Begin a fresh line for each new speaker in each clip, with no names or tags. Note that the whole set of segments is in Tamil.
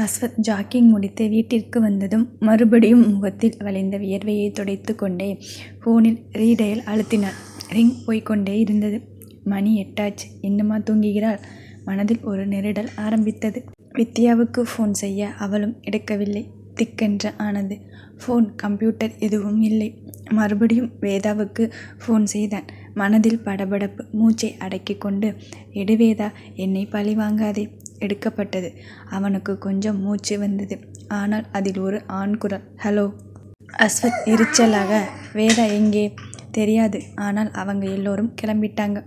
அஸ்வத் ஜாக்கிங் முடித்து வீட்டிற்கு வந்ததும் மறுபடியும் முகத்தில் வழிந்த வியர்வையை துடைத்து கொண்டே ஃபோனில் ரீடயல் அழுத்தினார். ரிங் போய்கொண்டே இருந்தது. மணி 8 ஆச்சு. இன்னுமா தூங்குகிறாள்? மனதில் ஒரு நெருடல் ஆரம்பித்தது. வித்யாவுக்கு ஃபோன் செய்ய அவளும் எடுக்கவில்லை. திக்கென்று ஆனது. ஃபோன், கம்ப்யூட்டர் எதுவும் இல்லை. மறுபடியும் வேதாவுக்கு ஃபோன் செய்தான். மனதில் படபடப்பு. மூச்சை அடக்கி கொண்டு, எடு வேதா, என்னை பழி வாங்காதே. எடுக்கப்பட்டது. அவனுக்கு கொஞ்சம் மூச்சு வந்தது. ஆனால் அதில் ஒரு ஆண் குரல். ஹலோ. அஸ்வத் எரிச்சலாக, வேதா எங்கே? தெரியாது. ஆனால் அவங்க எல்லோரும் கிளம்பிட்டாங்க.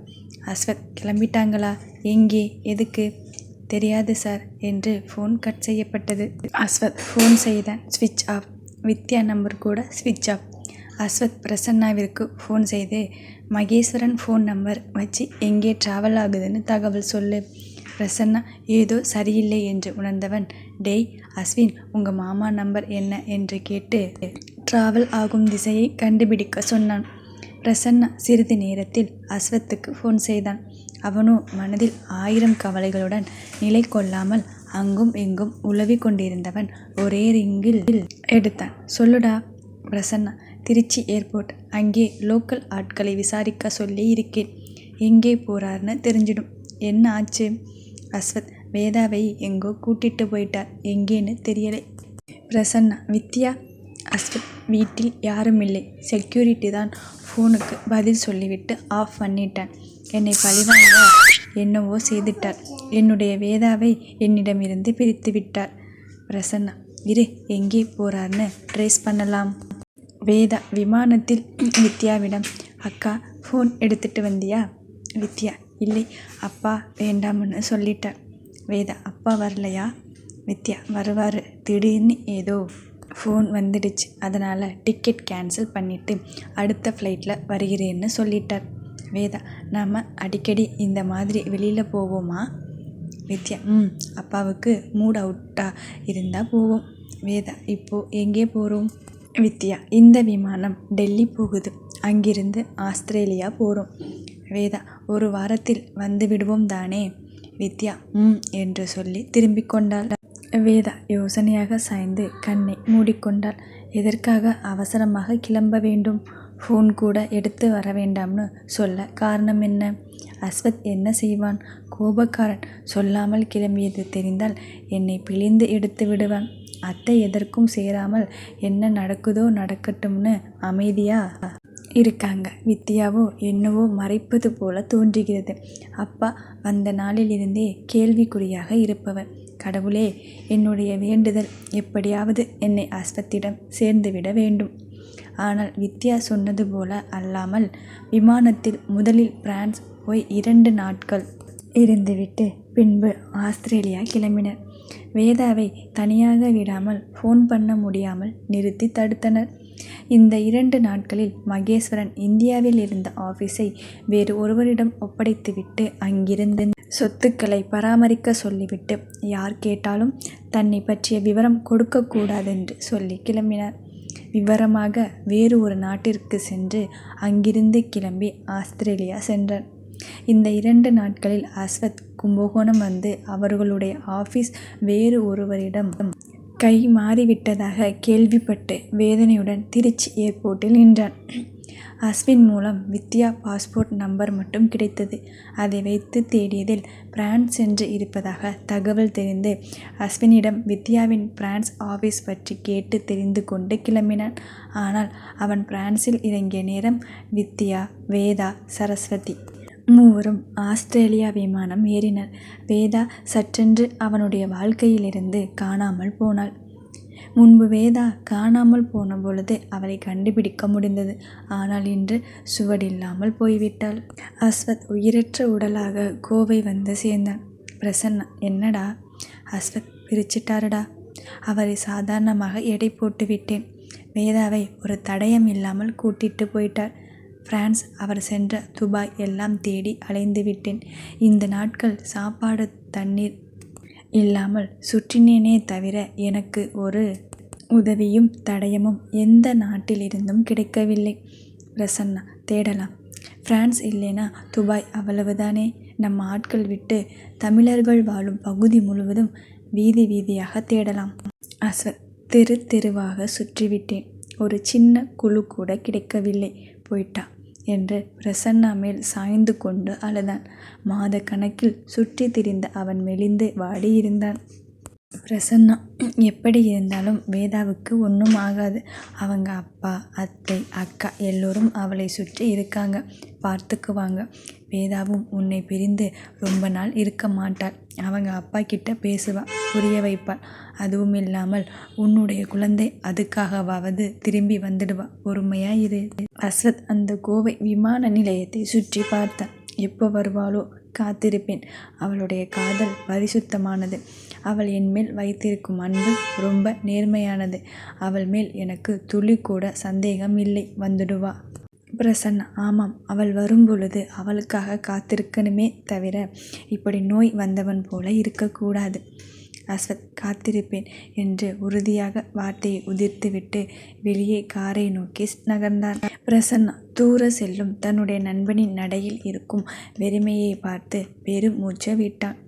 அஸ்வத், கிளம்பிட்டாங்களா? எங்கே? எதுக்கு? தெரியாது சார் என்று ஃபோன் கட் செய்யப்பட்டது. அஸ்வத் ஃபோன் செய்தான். ஸ்விட்ச் ஆஃப். வித்யா நம்பர் கூட ஸ்விட்ச் ஆஃப். அஸ்வத் பிரசன்னாவிற்கு ஃபோன் செய்து, மகேஸ்வரன் ஃபோன் நம்பர் வச்சு எங்கே ட்ராவல் ஆகுதுன்னு தகவல் சொல்லு. பிரசன்னா ஏதோ சரியில்லை என்று உணர்ந்தவன், டேய் அஸ்வின், உங்கள் மாமா நம்பர் என்ன என்று கேட்டு ட்ராவல் ஆகும் திசையை கண்டுபிடிக்க சொன்னான். பிரசன்னா சிறிது நேரத்தில் அஸ்வத்துக்கு ஃபோன் செய்தான். அவனோ மனதில் 1000 கவலைகளுடன் நிலை கொள்ளாமல் அங்கும் இங்கும் உலவி கொண்டிருந்தவன் ஒரே ரிங்கில் எடுத்தான். சொல்லுடா. பிரசன்னா, திருச்சி ஏர்போர்ட். அங்கே லோக்கல் ஆட்களை விசாரிக்க சொல்லி இருக்கேன். எங்கே போறார்னு தெரிஞ்சிடும். என்ன ஆச்சு? அஸ்வத், வேதாவை எங்கோ கூட்டிட்டு போயிட்டார். எங்கேன்னு தெரியலை. பிரசன்னா, வித்யா? அஸ்வத், வீட்டில் யாரும் இல்லை. செக்யூரிட்டி தான் ஃபோனுக்கு பதில் சொல்லிவிட்டு ஆஃப் பண்ணிட்டான். என்னை பழிவாங்க என்னவோ செய்துட்டார். என்னுடைய வேதாவை என்னிடமிருந்து பிரித்து விட்டார். பிரசன்னா, இரு, எங்கே போறார்னு ட்ரேஸ் பண்ணலாம். வேதா விமானத்தில் வித்யாவிடம், அக்கா ஃபோன் எடுத்துட்டு வந்தியா? வித்யா, இல்லை, அப்பா வேண்டாம்னு சொல்லிட்டார். வேதா, அப்பா வரலையா? வித்யா, வருவார். திடீர்னு ஏதோ ஃபோன் வந்துடுச்சு. அதனால் டிக்கெட் கேன்சல் பண்ணிவிட்டு அடுத்த ஃப்ளைட்டில் வருகிறேன்னு சொல்லிட்டார். வேதா, நாம் அடிக்கடி இந்த மாதிரி வெளியில் போவோமா? வித்யா, அப்பாவுக்கு மூட் அவுட்டாக இருந்தால் போவோம். வேதா, இப்போது எங்கே போகிறோம்? வித்யா, இந்த விமானம் டெல்லி போகுது. அங்கிருந்து ஆஸ்திரேலியா போகிறோம். வேதா, ஒரு வாரத்தில் வந்து விடுவோம் தானே? வித்யா என்று சொல்லி திரும்பிக் கொண்டாள். வேதா யோசனையாக சாய்ந்து கண்ணை மூடிக்கொண்டாள். எதற்காக அவசரமாக கிளம்ப வேண்டும்? ஃபோன் கூட எடுத்து வர வேண்டாம்னு சொல்ல காரணம் என்ன? அஸ்வத் என்ன செய்வான்? கோபக்காரன். சொல்லாமல் கிளம்பியது தெரிந்தால் என்னை பிழிந்து எடுத்து விடுவான். அத்தை எதற்கும் சேராமல் என்ன நடக்குதோ நடக்கட்டும்னு அமைதியா இருக்காங்க. வித்யாவோ என்னவோ மறைப்பது போல தோன்றுகிறது. அப்பா வந்த நாளிலிருந்தே கேள்விக்குறியாக இருப்பவர். கடவுளே, என்னுடைய வேண்டுதல் எப்படியாவது என்னை அஸ்வத்திடம் சேர்ந்துவிட வேண்டும். ஆனால் வித்யா சொன்னது போல அல்லாமல் விமானத்தில் முதலில் பிரான்ஸ் போய் 2 நாட்கள் இருந்துவிட்டு பின்பு ஆஸ்திரேலியா கிளம்பினர். வேதாவை தனியாக விடாமல் ஃபோன் பண்ண முடியாமல் நிறுத்தி தடுத்தனர். இந்த 2 நாட்களில் மகேஸ்வரன் இந்தியாவில் இருந்த ஆஃபீஸை வேறு ஒருவரிடம் ஒப்படைத்துவிட்டு அங்கிருந்து சொத்துக்களை பராமரிக்க சொல்லிவிட்டு யார் கேட்டாலும் தன்னை பற்றிய விவரம் கொடுக்கக்கூடாதென்று சொல்லி கிளம்பினார். விவரமாக வேறு ஒரு நாட்டிற்கு சென்று அங்கிருந்து கிளம்பி ஆஸ்திரேலியா சென்றார். இந்த 2 நாட்களில் அஸ்வத் கும்பகோணம் வந்து அவர்களுடைய ஆஃபீஸ் வேறு ஒருவரிடம் கை மாறிவிட்டதாக கேள்விப்பட்டு வேதனையுடன் திருச்சி ஏர்போர்ட்டில் நின்றான். அஸ்வின் மூலம் வித்யா பாஸ்போர்ட் நம்பர் மட்டும் கிடைத்தது. அதை வைத்து தேடியதில் பிரான்ஸ் சென்று இருப்பதாக தகவல் தெரிந்து அஸ்வினிடம் வித்யாவின் பிரான்ஸ் ஆஃபீஸ் பற்றி கேட்டு தெரிந்து கொண்டு கிளம்பினான். ஆனால் அவன் பிரான்சில் இறங்கிய நேரம் வித்யா, வேதா, சரஸ்வதி மூவரும் ஆஸ்திரேலியா விமானம் ஏறினர். வேதா சற்றென்று அவனுடைய வாழ்க்கையிலிருந்து காணாமல் போனாள். முன்பு வேதா காணாமல் போன பொழுது அவளை கண்டுபிடிக்க முடிந்தது. ஆனால் இன்று சுவடில்லாமல் போய்விட்டாள். அஸ்வத் உயிரற்ற உடலாக கோவை வந்து சேர்ந்தான். பிரசன்னா, என்னடா? அஸ்வத், பிரிச்சிட்டாருடா. அவரை சாதாரணமாக எடை போட்டு விட்டேன். வேதாவை ஒரு தடயம் இல்லாமல் கூட்டிட்டு போயிட்டார். பிரான்ஸ், அவர் சென்ற துபாய் எல்லாம் தேடி அலைந்து விட்டேன். இந்த நாட்கள் சாப்பாடு தண்ணீர் இல்லாமல் சுற்றினேனே தவிர எனக்கு ஒரு உதவியும் தடயமும் எந்த நாட்டிலிருந்தும் கிடைக்கவில்லை. பிரசன்னா, தேடலாம். பிரான்ஸ் இல்லைனா துபாய், அவ்வளவுதானே. நம்ம ஆட்கள் விட்டு தமிழர்கள் வாழும் பகுதி முழுவதும் வீதி வீதியாக தேடலாம். அஸ்வத், தெரு தெருவாக சுற்றிவிட்டேன். ஒரு சின்ன குழு கூட கிடைக்கவில்லை. போயிட்டா என்று பிரசன்னா மேல் சாய்ந்து கொண்டு அழுதான். மாத கணக்கில் சுற்றி திரிந்த அவன் மெலிந்து வாடியிருந்தான். பிரசன்னா எப்படி இருந்தாலும் வேதாவுக்கு ஒன்றும் ஆகாது. அவங்க அப்பா, அத்தை, அக்கா எல்லோரும் அவளை சுற்றி இருக்காங்க, பார்த்துக்குவாங்க. வேதாவும் உன்னை பிரிந்து ரொம்ப நாள் இருக்க மாட்டாள். அவங்க அப்பா கிட்ட பேசுவா, புரிய வைப்பாள். அதுவும் இல்லாமல் உன்னுடைய குழந்தை, அதுக்காகவாவது திரும்பி வந்துடுவா. பொறுமையா இரு. அஸ்வத் அந்த கோவை விமான நிலையத்தை சுற்றி பார்த்தான். எப்போ வருவாளோ, காத்திருப்பேன். அவளுடைய காதல் பரிசுத்தமானது. அவள் என்மேல் வைத்திருக்கும் அன்பு ரொம்ப நேர்மையானது. அவள் மேல் எனக்கு துளி கூட சந்தேகம் இல்லை. வந்துடுவா. பிரசன்னா, ஆமாம், அவள் வரும்பொழுது அவளுக்காக காத்திருக்கணுமே தவிர இப்படி நோய் வந்தவன் போல இருக்கக்கூடாது. அஸ்வத், காத்திருப்பேன் என்று உறுதியாக வார்த்தையை உதிர்த்துவிட்டு வெளியே காரை நோக்கி நகர்ந்தான். பிரசன்னா தூர செல்லும் தன்னுடைய நண்பனின் நடையில் இருக்கும் வெறுமையை பார்த்து பெரும் மூச்சை விட்டான்.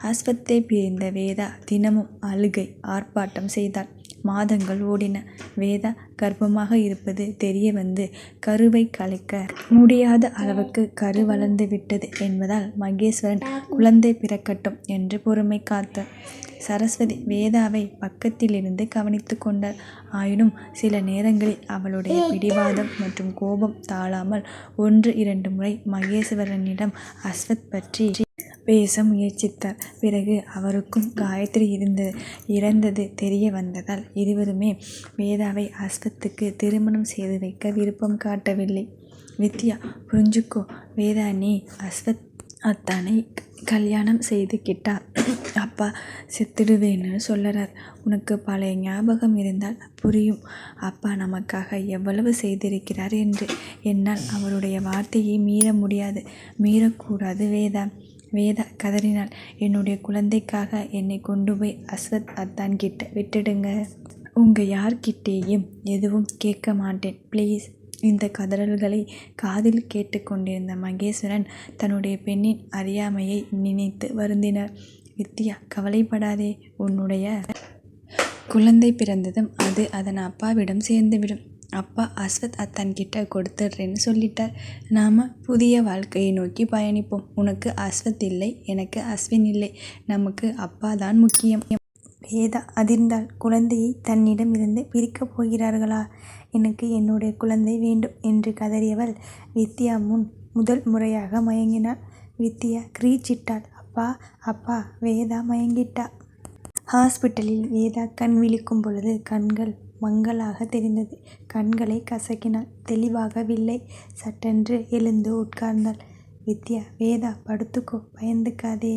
அஸ்வத்தை பிரிந்த வேதா தினமும் அழுகை, ஆர்ப்பாட்டம் செய்தாள். மாதங்கள் ஓடின. வேதா கர்ப்பமாக இருப்பது தெரிய வந்து கருவை கலைக்க முடியாத அளவுக்கு கரு வளர்ந்து விட்டது என்பதால் மகேஸ்வரன் குழந்தை பிறக்கட்டும் என்று பொறுமை காத்தார். சரஸ்வதி வேதாவை பக்கத்திலிருந்து கவனித்து கொண்டார். ஆயினும் சில நேரங்களில் அவளுடைய பிடிவாதம் மற்றும் கோபம் தாழாமல் 1-2 முறை மகேஸ்வரனிடம் அஸ்வத் பற்றி பேச முயற்சித்தார். பிறகு அவருக்கும் காயத்ரி இறந்தது தெரிய வந்ததால் இருவருமே வேதாவை அஸ்வத்துக்கு திருமணம் செய்து வைக்க விருப்பம் காட்டவில்லை. வித்யா, புரிஞ்சுக்கோ, வேதா நீ அஸ்வத் அத்தானை கல்யாணம் செய்துக்கிட்டா அப்பா செத்துடுவேன்னு சொல்லறார். உனக்கு பழைய ஞாபகம் இருந்தால் புரியும். அப்பா நமக்காக எவ்வளவு செய்திருக்கிறார் என்று. என்னால் அவருடைய வார்த்தையை மீற முடியாது. மீறக்கூடாது வேதா. வேதா கதறினாள். என்னுடைய குழந்தைக்காக என்னை கொண்டு போய் அஸ்வத் அத்தான் கிட்ட விட்டுடுங்க. உங்கள் யார்கிட்டேயும் எதுவும் கேட்க மாட்டேன், ப்ளீஸ். இந்த கதறல்களை காதில் கேட்டுக்கொண்டிருந்த மகேஸ்வரன் தன்னுடைய பெண்ணின் அறியாமையை நினைத்து வருந்தினார். வித்யா, கவலைப்படாதே. உன்னுடைய குழந்தை பிறந்ததும் அது அதன் அப்பாவிடம் சேர்ந்துவிடும். அப்பா அஸ்வத் அத்தான் கிட்ட கொடுத்துட்றேன்னு சொல்லிட்டார். நாம் புதிய வாழ்க்கையை நோக்கி பயணிப்போம். உனக்கு அஸ்வத் இல்லை, எனக்கு அஸ்வின் இல்லை. நமக்கு அப்பா தான் முக்கியம். வேதா அதிர்ந்தாள். குழந்தையை தன்னிடம் இருந்து பிரிக்கப் போகிறார்களா? எனக்கு என்னுடைய குழந்தை வேண்டும் என்று கதறியவள் வித்யா முதல் முறையாக மயங்கினாள். வித்யா கிரீச்சிட்டாள். அப்பா, அப்பா. வேதா மயங்கிட்டா. ஹாஸ்பிட்டலில் வேதா கண் விழிக்கும் பொழுது கண்கள் மங்கலாக தெரிந்தது. கண்களை கசக்கினாள். தெளிவாகவில்லை. சட்டென்று எழுந்து உட்கார்ந்தாள். வித்யா, வேதா படுத்துக்கோ, பயந்துக்காதே.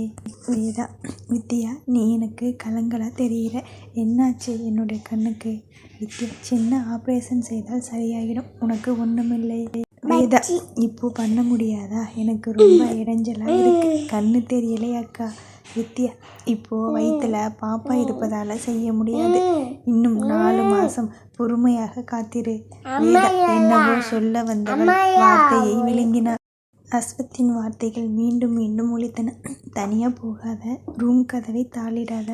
வேதா, வித்யா, நீ எனக்கு கலங்கலா தெரிகிற. என்னாச்சு என்னுடைய கண்ணுக்கு? வித்யா, சின்ன ஆப்ரேஷன் செய்தால் சரியாகிடும். உனக்கு ஒன்றுமில்லை. வேதா, இப்போ பண்ண முடியாதா? எனக்கு ரொம்ப இடைஞ்சலா இருக்கு. கண்ணு தெரியலை அக்கா. வித்யா, இப்போ வயிற்றுல பாப்பா இருப்பதால செய்ய முடியாது. இன்னும் 4 மாசம் பொறுமையாக காத்திரு. வேதா என்னவோ சொல்ல வந்தவள் வார்த்தையை விழுங்கினார். அஸ்வத்தின் வார்த்தைகள் மீண்டும் மீண்டும் ஒலித்தன. தனியாக போகாத, ரூம் கதவை தாளிடாத,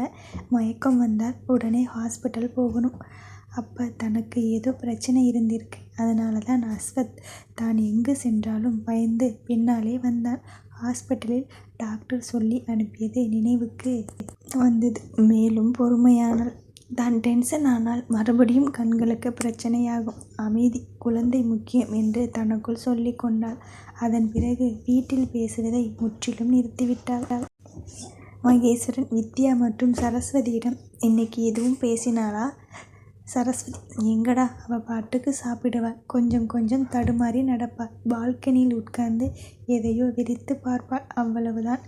மயக்கம் வந்தால் உடனே ஹாஸ்பிட்டல் போகணும். அப்போ தனக்கு ஏதோ பிரச்சனை இருந்திருக்கு. அதனால தான் அஸ்வத் தான் எங்கு சென்றாலும் பயந்து பின்னாலே வந்தான். ஹாஸ்பிட்டலில் டாக்டர் சொல்லி அனுப்பியது நினைவுக்கு வந்தது. மேலும் பொறுமையானாள். தான் டென்ஷன் ஆனால் மறுபடியும் கண்களுக்கு பிரச்சனையாகும். அமைதி, குழந்தை முக்கியம் என்று தனக்குள் சொல்லி கொண்டாள். அதன் பிறகு வீட்டில் பேசுவதை முற்றிலும் நிறுத்திவிட்டாள். மகேஸ்வரன் வித்யா மற்றும் சரஸ்வதியிடம் இன்னைக்கு எதுவும் பேசினாரா? சரஸ்வதி, எங்கடா, அவள் பாட்டுக்கு சாப்பிடுவாள். கொஞ்சம் கொஞ்சம் தடுமாறி நடப்பாள். பால்கனியில் உட்கார்ந்து எதையோ விரித்து பார்ப்பாள். அவ்வளவுதான்.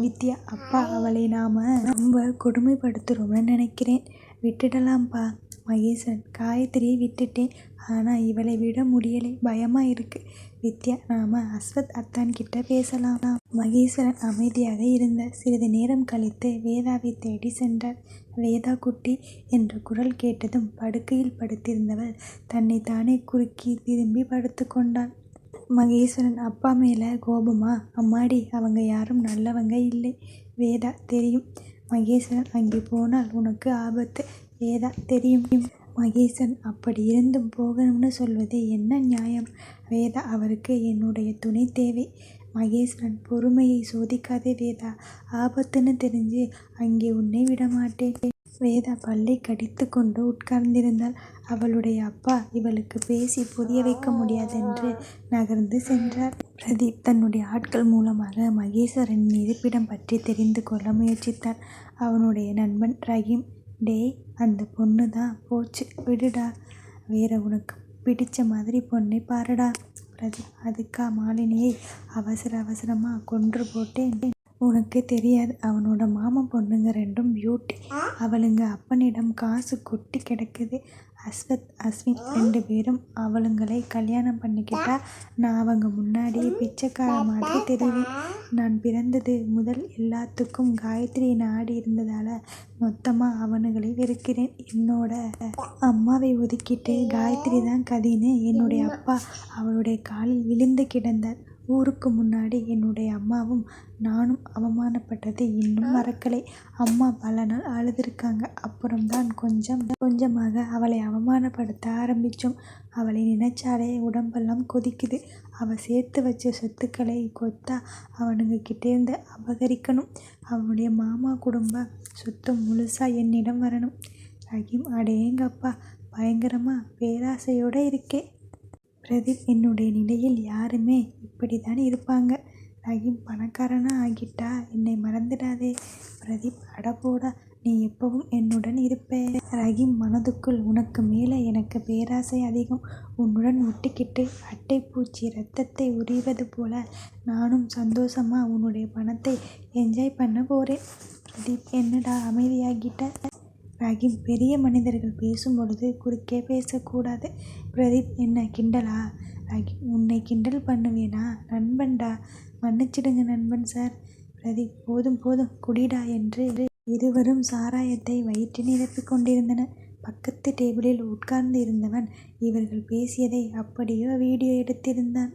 வித்யா, அப்பா அவளை நாம் ரொம்ப கொடுமைப்படுத்துகிறோம்னு நினைக்கிறேன். விட்டுடலாம்ப்பா. மகேஸ்வரன், காயத்ரியை விட்டுட்டேன். ஆனால் இவளை விட முடியலை. பயமாக இருக்கு. வித்யா, நாம் அஸ்வத் அத்தான் கிட்ட பேசலாம். மகேஸ்வரன் அமைதியாக இருந்தார். சிறிது நேரம் கழித்து வேதாவை தேடி சென்றார். வேதா குட்டி என்ற குரல் கேட்டதும் படுக்கையில் படுத்திருந்தவள் தன்னை தானே குறுக்கி திரும்பி படுத்து கொண்டாள். மகேஸ்வரன் அப்பா மேலே கோபமா? அம்மாடி, அவங்க யாரும் நல்லவங்க இல்லை. வேதா தெரியும். மகேஸ்வரன் அங்கே போனால் உனக்கு ஆபத்து. வேதா தெரியும். மகேசன் அப்படி இருந்தும் போகணும்னு சொல்வது என்ன நியாயம்? வேதா அவருக்கு என்னுடைய துணை தேவை. மகேஸ்வரன் பொறுமையை சோதிக்காதே வேதா. ஆபத்துன்னு தெரிஞ்சு அங்கே உன்னை விடமாட்டேன். வேதா பல்லை கடித்து கொண்டு உட்கார்ந்திருந்தாள். அவளுடைய அப்பா இவளுக்கு பேசி புரிய வைக்க முடியாதென்று நகர்ந்து சென்றார். பிரதீப் தன்னுடைய ஆட்கள் மூலமாக மகேஸ்வரன் இருப்பிடம் பற்றி தெரிந்து கொள்ள முயற்சித்தான். அவனுடைய நண்பன் ரஹீம், டேய் அந்த பொண்ணு தான் போச்சு விடுடா, வேற உனக்கு பிடிச்ச மாதிரி பொண்ணை பாருடா. பிரதீப், அதுக்கா மாலினியை அவசரமாக கொன்று போட்டேன். உனக்கு தெரியாது, அவனோட மாமன் பொண்ணுங்க ரெண்டும் பியூட்டி. அவளுங்க அப்பனிடம் காசு கொட்டி கிடக்குது. அஸ்வின் 2 பேரும் அவளுங்களை கல்யாணம் பண்ணிக்கிட்டா நான் அவங்க முன்னாடியே பிச்சைக்கார மாதிரி தெரிவேன். நான் பிறந்தது முதல் எல்லாத்துக்கும் காயத்ரியை நாடி இருந்ததால மொத்தமாக அவனுங்களை வெறுக்கிறேன். என்னோட அம்மாவை ஒதுக்கிட்டு காயத்ரி தான் கதின்னு என்னுடைய அப்பா அவளுடைய காலில் விழுந்து கிடந்தார். ஊருக்கு முன்னாடி என்னுடைய அம்மாவும் நானும் அவமானப்பட்டது இன்னும் மறக்கலை. அம்மா பல நாள் அழுதுருக்காங்க. அப்புறம்தான் கொஞ்சமாக அவளை அவமானப்படுத்த ஆரம்பித்தோம். அவளை நினைச்சாலே உடம்பெல்லாம் கொதிக்குது. அவள் சேர்த்து வச்ச சொத்துக்களை கொத்தா அவனுங்க கிட்டேருந்து அபகரிக்கணும். அவனுடைய மாமா குடும்ப சொத்து முழுசாக என்னிடம் வரணும். ரஹீம், அடேங்கப்பா, பயங்கரமாக பேராசையோடு இருக்கே. பிரதீப், என்னுடைய நிலையில் யாருமே இப்படி தான் இருப்பாங்க. ரஹீம், பணக்காரனா ஆகிட்டா என்னை மறந்துடாதே. பிரதீப், அடப்போடா, நீ எப்பவும் என்னுடன் இருப்பே. ரஹீம் மனதுக்குள், உனக்கு மேலே எனக்கு பேராசை அதிகம். உன்னுடன் ஒட்டிக்கிட்டு அட்டைப்பூச்சி ரத்தத்தை உரிவது போல நானும் சந்தோஷமாக உன்னுடைய பணத்தை என்ஜாய் பண்ண போகிறேன். பிரதீப், என்னடா அமைதியாகிட்ட? ரஹீம், பெரிய மனிதர்கள் பேசும் பொழுது குறுக்கே பேசக்கூடாது. பிரதீப், என்ன கிண்டலா? ரஹீம், உன்னை கிண்டல் பண்ணுவேனா? நண்பன்டா, மன்னிச்சிடுங்க நண்பன் சார். பிரதீப், போதும் குடிடா என்று இருவரும் சாராயத்தை வயிற்றில் நிரப்பிக் கொண்டிருந்தனர். பக்கத்து டேபிளில் உட்கார்ந்து இருந்தவன் இவர்கள் பேசியதை அப்படியோ வீடியோ எடுத்திருந்தான்.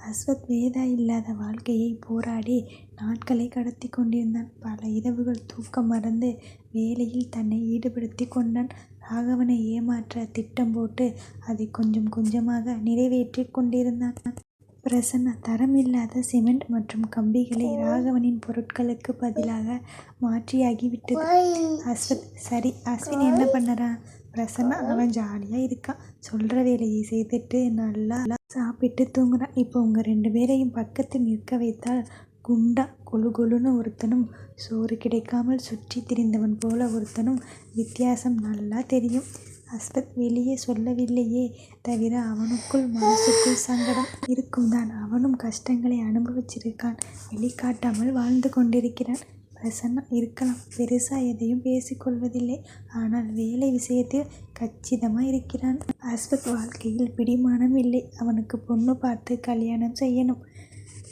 அஸ்வத் வேதா இல்லாத வாழ்க்கையை போராடி நாட்களை கடத்தி கொண்டிருந்தான். பல இரவுகள் தூக்கம் மறந்து வேலையில் தன்னை ஈடுபடுத்தி கொண்டான். ராகவனை ஏமாற்ற திட்டம் போட்டு அதை கொஞ்சமாக நிறைவேற்றி கொண்டிருந்தான். பிரசன்னா தரமில்லாத சிமெண்ட் மற்றும் கம்பிகளை ராகவனின் பொருட்களுக்கு பதிலாக மாற்றியாகிவிட்டது. அஸ்வத், சரி அஸ்வின் என்ன பண்ணறான்? பிரசன்னா, அவன் ஜாலியாக இருக்கான். சொல்கிற வேலையை செய்துட்டு நல்லா சாப்பிட்டு தூங்குறான். இப்போ உங்கள் 2 பேரையும் பக்கத்தில் நிற்க வைத்தால் குண்டா கொழுன்னு ஒருத்தனும் சோறு கிடைக்காமல் சுற்றி திரிந்தவன் போல ஒருத்தனும் வித்தியாசம் நல்லா தெரியும். அஸ்வத் வெளியே சொல்லவில்லையே தவிர அவனுக்குள் மனசுக்குள் சங்கடம் இருக்கும் தான். அவனும் கஷ்டங்களை அனுபவிச்சிருக்கான். வெளிக்காட்டாமல் வாழ்ந்து கொண்டிருக்கிறான். பிரசன்னா இருக்கலாம், பெருசாக எதையும் பேசிக்கொள்வதில்லை. ஆனால் வேலை விஷயத்தில் கச்சிதமாக இருக்கிறான். அஸ்வத் வாழ்க்கையில் பிடிமானம் இல்லை. அவனுக்கு பொண்ணு பார்த்து கல்யாணம் செய்யணும்.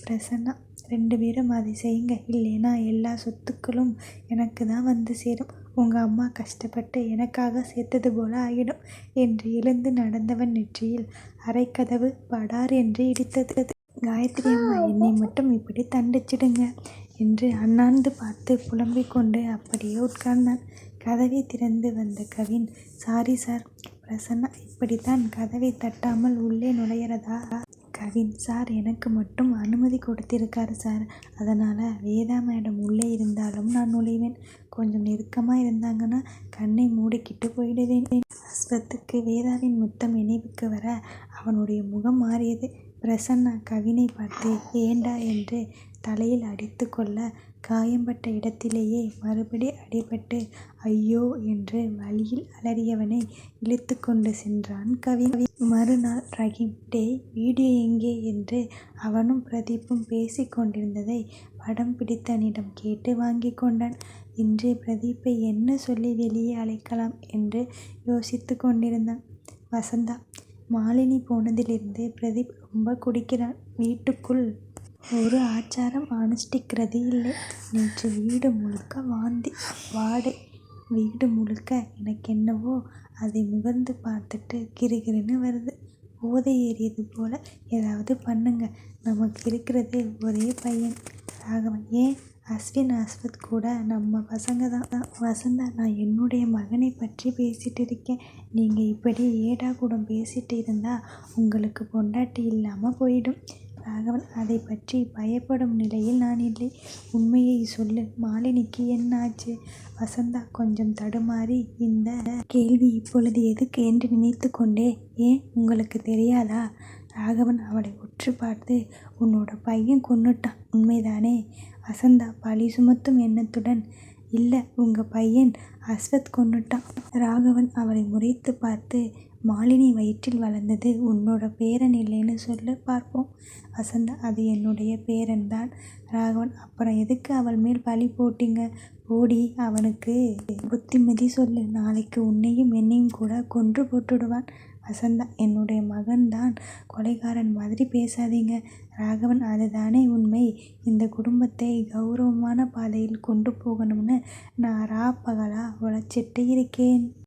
பிரசன்னா, 2 பேரும் அதை செய்யுங்க, இல்லைனா எல்லா சொத்துக்களும் எனக்கு தான் வந்து சேரும். உங்கள் அம்மா கஷ்டப்பட்டு எனக்காக சேர்த்தது போல ஆகிடும் என்று எழுந்து நடந்தவன் நெற்றியில் அரைக்கதவு படார் என்று இடித்தது. காயத்ரி அம்மா, என்னை மட்டும் இப்படி தண்டிச்சிடுங்க என்று அண்ணாந்து பார்த்து புலம்பிக் கொண்டு அப்படியே உட்கார்ந்தான். கதவை திறந்து வந்த கவின், சாரி சார். பிரசன்னா, இப்படித்தான் கதவை தட்டாமல் உள்ளே நுழையிறதா? கவின், சார் எனக்கு மட்டும் அனுமதி கொடுத்திருக்காரு சார். அதனால் வேதா மேடம் உள்ளே இருந்தாலும் நான் நுழைவேன். கொஞ்சம் நெருக்கமாக இருந்தாங்கன்னா கண்ணை மூடிக்கிட்டு போயிடுவேன். அஸ்வத்துக்கு வேதாவின் முத்தம் நினைவுக்கு வர அவனுடைய முகம் மாறியது. பிரசன்னா கவினை பார்த்து ஏண்டா என்று தலையில் அடித்து கொள்ள காயம்பட்ட இடத்திலேயே மறுபடி அடிபட்டு ஐயோ என்று வலியில் அலறியவனை இழுத்து கொண்டு சென்றான் கவின். மறுநாள் ரஹீம், டே வீடியோ எங்கே என்று அவனும் பிரதீப்பும் பேசி கொண்டிருந்ததை படம் பிடித்தனிடம் கேட்டு வாங்கி கொண்டான். இன்று பிரதீப்பை என்ன சொல்லி வெளியே அழைக்கலாம் என்று யோசித்து கொண்டிருந்தான். வசந்தா, மாலினி போனதிலிருந்து பிரதீப் ரொம்ப குடிக்கிறான். வீட்டுக்குள் ஒரு ஆச்சாரம் அனுஷ்டிக்கிறது இல்லை. நேற்று வீடு முழுக்க வாடை. வீடு முழுக்க எனக்கென்னவோ அதை முகர்ந்து பார்த்துட்டு கிறுகிறுன்னு வருது. போதை ஏறியது போல ஏதாவது பண்ணுங்க. நமக்கு இருக்கிறது ஒரே பையன். ராகவன், ஏன்
அஸ்வின் அஸ்வத் கூட நம்ம பசங்க தான். வசந்தா, நான் என்னுடைய மகனை பற்றி பேசிட்டு இருக்கேன். நீங்கள் இப்படி ஏடா கூடம் பேசிட்டு இருந்தா உங்களுக்கு பொண்டாட்டி இல்லாமல் போயிடும். ராகவன், அதை பற்றி பயப்படும் நிலையில் நான் இல்லை. உண்மையை சொல்லு, மாலினிக்கு என்ன ஆச்சு? வசந்தா கொஞ்சம் தடுமாறி, இந்த கேள்வி இப்பொழுது எதுக்கு என்று நினைத்து கொண்டே, ஏன் உங்களுக்கு தெரியாதா? ராகவன் அவளை உற்று பார்த்து, உன்னோட பையன் கொன்னுட்டான், உண்மைதானே? வசந்தா பழி சுமத்தும் எண்ணத்துடன், இல்லை, உங்கள் பையன் அஸ்வத் கொன்னுட்டான். ராகவன் அவளை முறைத்து பார்த்து, மாலினி வயிற்றில் வளர்ந்தது உன்னோட பேரன் இல்லைன்னு சொல்லு பார்ப்போம். வசந்தா, அது என்னுடைய பேரன் தான். ராகவன், அப்புறம் எதுக்கு அவள் மேல் பழி போட்டீங்க? போடி, அவனுக்கு புத்திமதி சொல்லு, நாளைக்கு உன்னையும் என்னையும் கூட கொன்று போட்டுடுவான். வசந்தா, என்னுடைய மகன் தான் கொலைகாரன் மாதிரி பேசாதீங்க. ராகவன், அதுதானே உண்மை. இந்த குடும்பத்தை கௌரவமான பாதையில் கொண்டு போகணும்னு நான் பகலா உழைச்சிட்டு இருக்கேன்.